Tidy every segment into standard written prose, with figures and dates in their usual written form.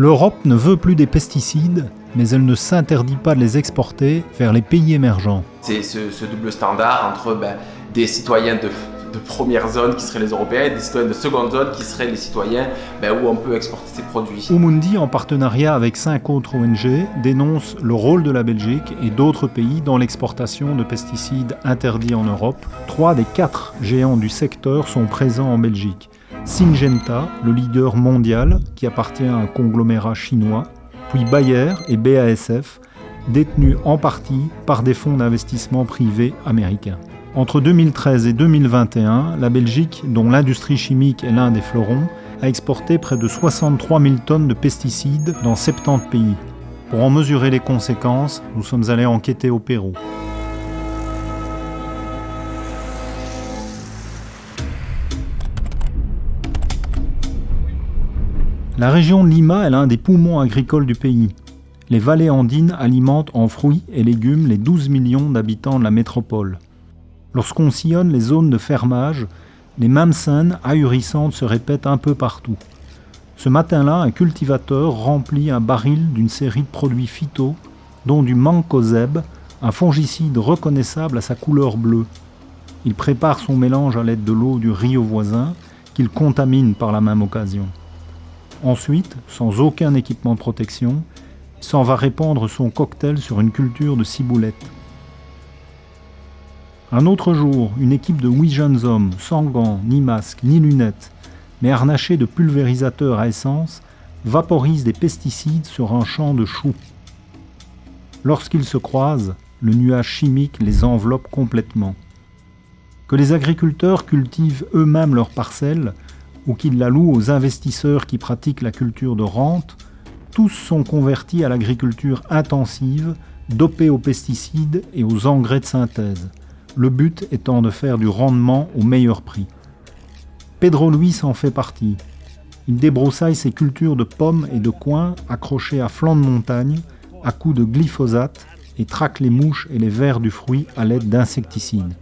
L'Europe ne veut plus des pesticides, mais elle ne s'interdit pas de les exporter vers les pays émergents. C'est ce double standard entre des citoyens de première zone qui seraient les Européens et des citoyens de seconde zone qui seraient les citoyens où on peut exporter ces produits. Umundi, en partenariat avec 5 autres ONG, dénonce le rôle de la Belgique et d'autres pays dans l'exportation de pesticides interdits en Europe. 3 des 4 géants du secteur sont présents en Belgique. Syngenta, le leader mondial, qui appartient à un conglomérat chinois, puis Bayer et BASF, détenus en partie par des fonds d'investissement privés américains. Entre 2013 et 2021, la Belgique, dont l'industrie chimique est l'un des fleurons, a exporté près de 63 000 tonnes de pesticides dans 70 pays. Pour en mesurer les conséquences, nous sommes allés enquêter au Pérou. La région de Lima est l'un des poumons agricoles du pays. Les vallées andines alimentent en fruits et légumes les 12 millions d'habitants de la métropole. Lorsqu'on sillonne les zones de fermage, les mêmes scènes ahurissantes se répètent un peu partout. Ce matin-là, un cultivateur remplit un baril d'une série de produits phyto, dont du mancozeb, un fongicide reconnaissable à sa couleur bleue. Il prépare son mélange à l'aide de l'eau du rio voisin, qu'il contamine par la même occasion. Ensuite, sans aucun équipement de protection, il s'en va répandre son cocktail sur une culture de ciboulettes. Un autre jour, une équipe de 8 jeunes hommes, sans gants, ni masques, ni lunettes, mais harnachés de pulvérisateurs à essence, vaporise des pesticides sur un champ de choux. Lorsqu'ils se croisent, le nuage chimique les enveloppe complètement. Que les agriculteurs cultivent eux-mêmes leurs parcelles, ou qu'ils la louent aux investisseurs qui pratiquent la culture de rente, tous sont convertis à l'agriculture intensive, dopée aux pesticides et aux engrais de synthèse, le but étant de faire du rendement au meilleur prix. Pedro Luis en fait partie. Il débroussaille ses cultures de pommes et de coings accrochées à flanc de montagne, à coups de glyphosate, et traque les mouches et les vers du fruit à l'aide d'insecticides.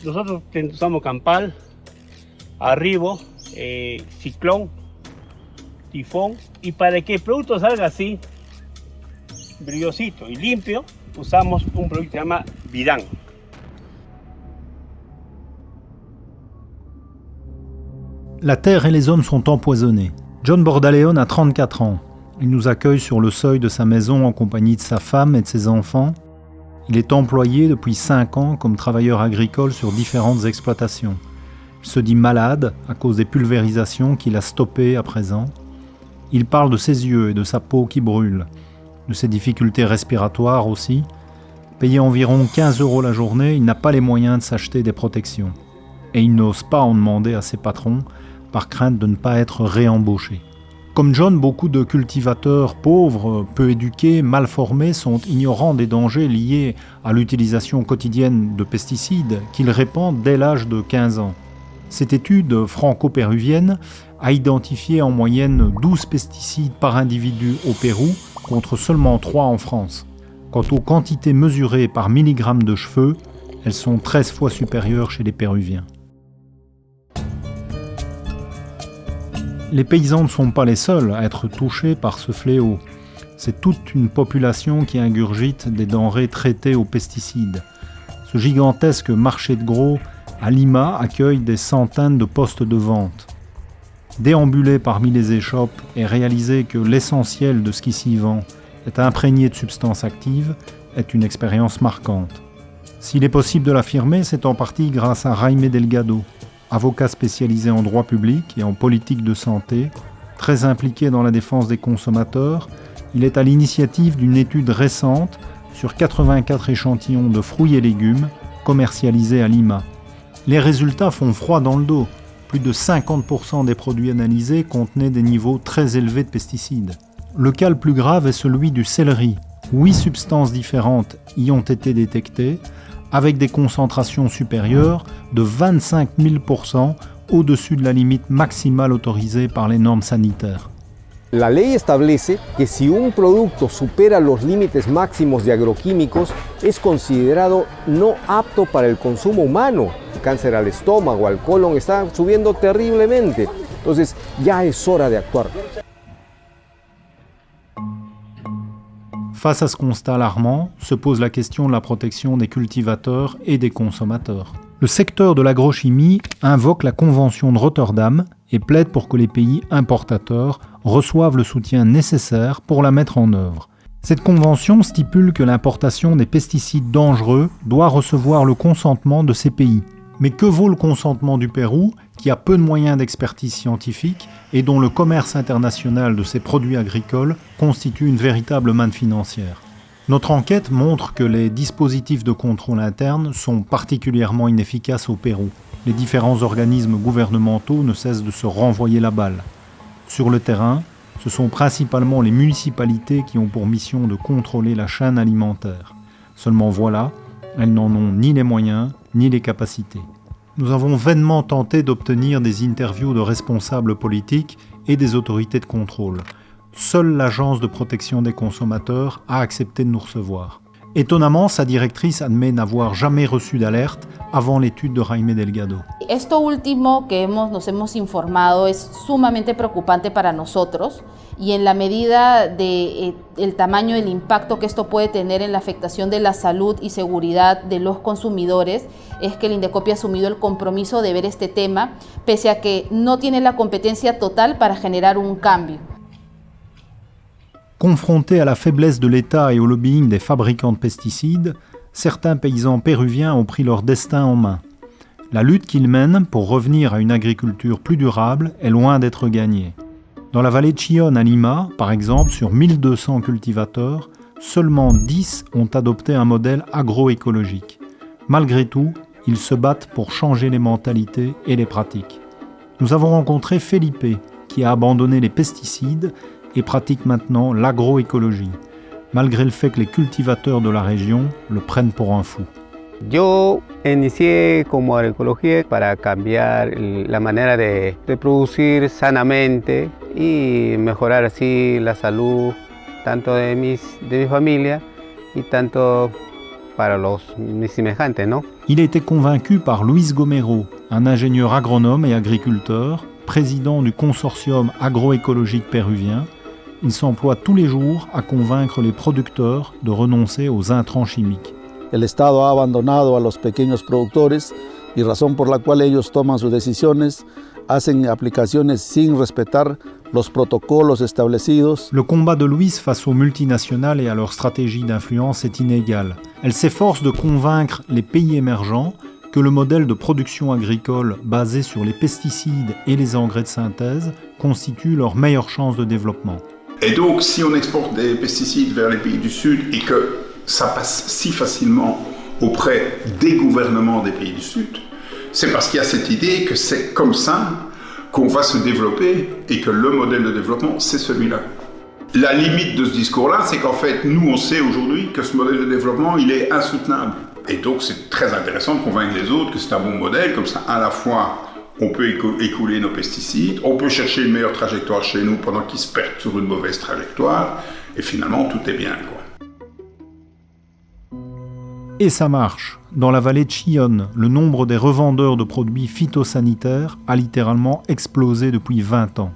Nosotros usamos campal, arribo, ciclón, tifón, y para que el producto salga así, brillosito y limpio, usamos un producto que se llama Vidán. La terre et les hommes sont empoisonnés. John Bordaleon a 34 ans. Il nous accueille sur le seuil de sa maison en compagnie de sa femme et de ses enfants. Il est employé depuis 5 ans comme travailleur agricole sur différentes exploitations. Il se dit malade à cause des pulvérisations qu'il a stoppées à présent. Il parle de ses yeux et de sa peau qui brûle, de ses difficultés respiratoires aussi. Payé environ 15 € la journée, il n'a pas les moyens de s'acheter des protections. Et il n'ose pas en demander à ses patrons par crainte de ne pas être réembauché. Comme John, beaucoup de cultivateurs pauvres, peu éduqués, mal formés sont ignorants des dangers liés à l'utilisation quotidienne de pesticides qu'ils répandent dès l'âge de 15 ans. Cette étude franco-péruvienne a identifié en moyenne 12 pesticides par individu au Pérou contre seulement 3 en France. Quant aux quantités mesurées par milligramme de cheveux, elles sont 13 fois supérieures chez les Péruviens. Les paysans ne sont pas les seuls à être touchés par ce fléau. C'est toute une population qui ingurgite des denrées traitées aux pesticides. Ce gigantesque marché de gros à Lima accueille des centaines de postes de vente. Déambuler parmi les échoppes et réaliser que l'essentiel de ce qui s'y vend est imprégné de substances actives est une expérience marquante. S'il est possible de l'affirmer, c'est en partie grâce à Jaime Delgado, avocat spécialisé en droit public et en politique de santé, très impliqué dans la défense des consommateurs. Il est à l'initiative d'une étude récente sur 84 échantillons de fruits et légumes commercialisés à Lima. Les résultats font froid dans le dos. Plus de 50% des produits analysés contenaient des niveaux très élevés de pesticides. Le cas le plus grave est celui du céleri. 8 substances différentes y ont été détectées, avec des concentrations supérieures de 25 000% au-dessus de la limite maximale autorisée par les normes sanitaires. La ley establece que si un producto supera los límites máximos de agroquímicos es considerado no apto para el consumo humano. El cáncer al estómago, al colon está subiendo terriblemente. Entonces ya es hora de actuar. Face à ce constat alarmant, se pose la question de la protection des cultivateurs et des consommateurs. Le secteur de l'agrochimie invoque la Convention de Rotterdam et plaide pour que les pays importateurs reçoivent le soutien nécessaire pour la mettre en œuvre. Cette convention stipule que l'importation des pesticides dangereux doit recevoir le consentement de ces pays. Mais que vaut le consentement du Pérou, qui a peu de moyens d'expertise scientifique et dont le commerce international de ses produits agricoles constitue une véritable manne financière? Notre enquête montre que les dispositifs de contrôle interne sont particulièrement inefficaces au Pérou. Les différents organismes gouvernementaux ne cessent de se renvoyer la balle. Sur le terrain, ce sont principalement les municipalités qui ont pour mission de contrôler la chaîne alimentaire. Seulement voilà, elles n'en ont ni les moyens, ni les capacités. Nous avons vainement tenté d'obtenir des interviews de responsables politiques et des autorités de contrôle. Seule l'Agence de protection des consommateurs a accepté de nous recevoir. Étonnamment, sa directrice admet n'avoir jamais reçu d'alerte avant l'étude de Jaime Delgado. Esto último que nos hemos informado es sumamente preocupante para nosotros y en la medida del tamaño del impacto que esto puede tener en la afectación de la salud y seguridad de los consumidores, es que el Indecopi ha asumido el compromiso de ver este tema, pese a que no tiene la competencia total para generar un cambio. Confrontés à la faiblesse de l'État et au lobbying des fabricants de pesticides, certains paysans péruviens ont pris leur destin en main. La lutte qu'ils mènent pour revenir à une agriculture plus durable est loin d'être gagnée. Dans la vallée de Chillón à Lima, par exemple, sur 1200 cultivateurs, seulement 10 ont adopté un modèle agroécologique. Malgré tout, ils se battent pour changer les mentalités et les pratiques. Nous avons rencontré Felipe, qui a abandonné les pesticides et pratique maintenant l'agroécologie, malgré le fait que les cultivateurs de la région le prennent pour un fou. Yo inicié como agroecología para cambiar la manera de producir sanamente y mejorar así la salud tanto de mi familia y tanto para mis semejantes, ¿no? Il a été convaincu par Luis Gomero, un ingénieur agronome et agriculteur, président du consortium agroécologique péruvien. Il s'emploie tous les jours à convaincre les producteurs de renoncer aux intrants chimiques. El Estado ha abandonado a los pequeños productores y razón por la cual ellos toman sus decisiones, hacen aplicaciones sin respetar los protocolos establecidos. Le combat de Luis face aux multinationales et à leur stratégie d'influence est inégal. Elle s'efforce de convaincre les pays émergents que le modèle de production agricole basé sur les pesticides et les engrais de synthèse constitue leur meilleure chance de développement. Et donc, si on exporte des pesticides vers les pays du Sud et que ça passe si facilement auprès des gouvernements des pays du Sud, c'est parce qu'il y a cette idée que c'est comme ça qu'on va se développer et que le modèle de développement, c'est celui-là. La limite de ce discours-là, c'est qu'en fait, nous, on sait aujourd'hui que ce modèle de développement, il est insoutenable. Et donc, c'est très intéressant de convaincre les autres que c'est un bon modèle, comme ça, à la fois, on peut écouler nos pesticides, on peut chercher une meilleure trajectoire chez nous pendant qu'ils se perdent sur une mauvaise trajectoire, et finalement, tout est bien, quoi. Et ça marche. Dans la vallée de Chillón, le nombre des revendeurs de produits phytosanitaires a littéralement explosé depuis 20 ans.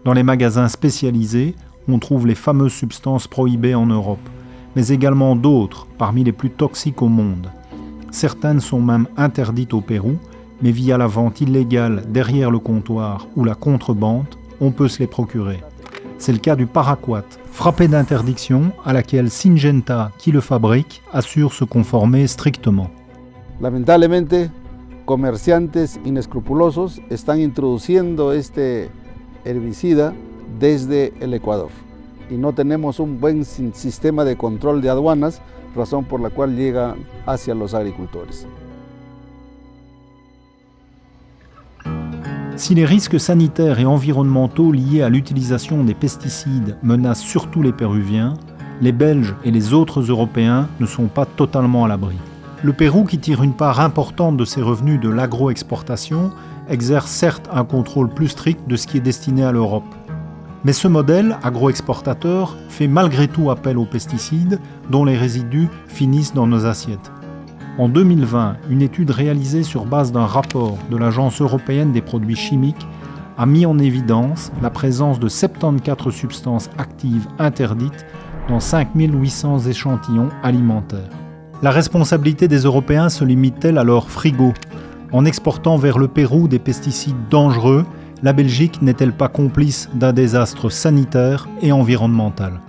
Dans les magasins spécialisés, on trouve les fameuses substances prohibées en Europe, mais également d'autres, parmi les plus toxiques au monde. Certaines sont même interdites au Pérou, mais via la vente illégale derrière le comptoir ou la contrebande, on peut se les procurer. C'est le cas du paraquat, frappé d'interdiction à laquelle Syngenta, qui le fabrique, assure se conformer strictement. Lamentablemente, comerciantes inescrupulosos están introduciendo este herbicida desde el Ecuador y no tenemos un buen sistema de control de aduanas, razón por la cual llega hacia los agricultores. Si les risques sanitaires et environnementaux liés à l'utilisation des pesticides menacent surtout les Péruviens, les Belges et les autres Européens ne sont pas totalement à l'abri. Le Pérou, qui tire une part importante de ses revenus de l'agroexportation, exerce certes un contrôle plus strict de ce qui est destiné à l'Europe. Mais ce modèle agroexportateur fait malgré tout appel aux pesticides dont les résidus finissent dans nos assiettes. En 2020, une étude réalisée sur base d'un rapport de l'Agence européenne des produits chimiques a mis en évidence la présence de 74 substances actives interdites dans 5800 échantillons alimentaires. La responsabilité des Européens se limite-t-elle à leur frigo ? En exportant vers le Pérou des pesticides dangereux, la Belgique n'est-elle pas complice d'un désastre sanitaire et environnemental ?